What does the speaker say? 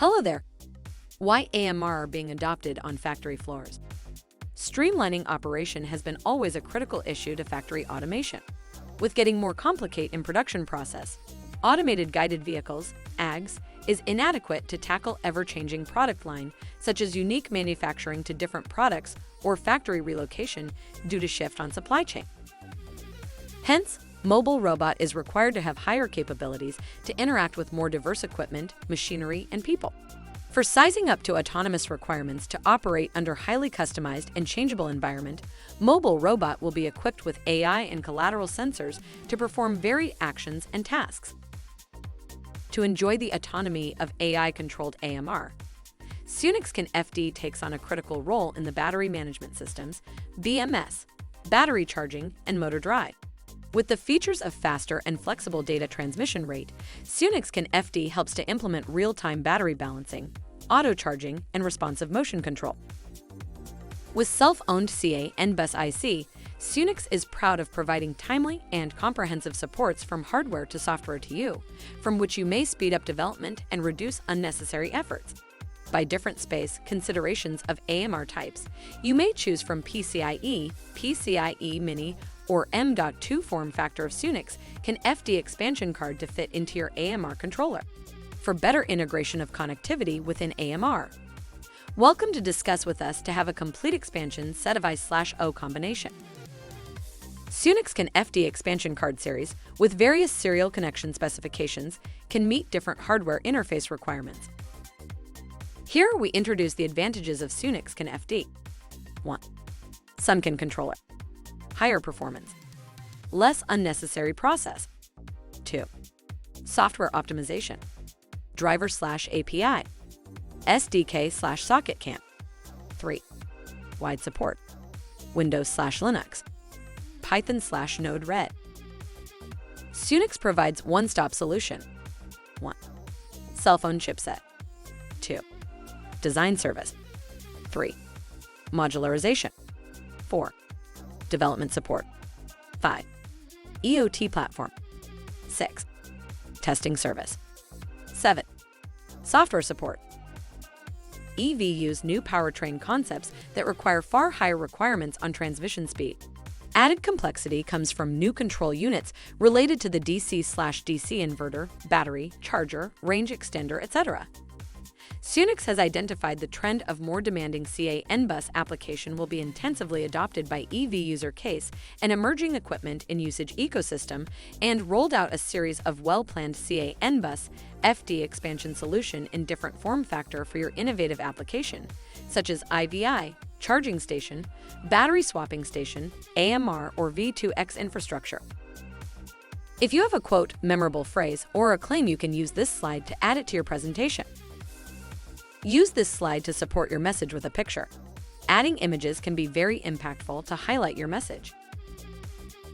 Hello there! Why AMR are being adopted on factory floors? Streamlining operation has been always a critical issue to factory automation. With getting more complicate in production process, automated guided vehicles, AGVs, is inadequate to tackle ever-changing product line, such as unique manufacturing to different products or factory relocation due to shift on supply chain. Hence, mobile robot is required to have higher capabilities to interact with more diverse equipment, machinery, and people. For sizing up to autonomous requirements to operate under highly customized and changeable environment, mobile robot will be equipped with AI and collateral sensors to perform varied actions and tasks. To enjoy the autonomy of AI-controlled AMR, SUNIX CAN FD takes on a critical role in the battery management systems, BMS, battery charging, and motor drive. With the features of faster and flexible data transmission rate, SUNIX CAN FD helps to implement real-time battery balancing, auto-charging, and responsive motion control. With self-owned CAN bus IC, SUNIX is proud of providing timely and comprehensive supports from hardware to software to you, from which you may speed up development and reduce unnecessary efforts. By different space considerations of AMR types, you may choose from PCIe, PCIe Mini, or M.2 form factor of SUNIX CAN FD expansion card to fit into your AMR controller for better integration of connectivity within AMR. Welcome to discuss with us to have a complete expansion set of I/O combination. SUNIX CAN FD expansion card series with various serial connection specifications can meet different hardware interface requirements. Here we introduce the advantages of SUNIX CAN FD. 1. SUNIX controller. Higher performance. Less unnecessary process. 2. Software optimization. Driver/API. SDK/socket CAN. 3. Wide support. Windows/Linux. Python/Node-RED. SUNIX provides one-stop solution. 1. Cell phone chipset. 2. Design service. 3. Modularization. 4. Development support. 5. EOT platform. 6. Testing service. 7. Software support. EV use new powertrain concepts that require far higher requirements on transmission speed. Added complexity comes from new control units related to the DC/DC inverter, battery, charger, range extender, etc. SUNIX has identified the trend of more demanding CAN bus application will be intensively adopted by EV user case and emerging equipment in usage ecosystem and rolled out a series of well-planned CAN bus FD expansion solution in different form factor for your innovative application, such as IVI, charging station, battery swapping station, AMR, or V2X infrastructure. If you have a quote, memorable phrase, or a claim, you can use this slide to add it to your presentation. Use this slide to support your message with a picture. Adding images can be very impactful to highlight your message.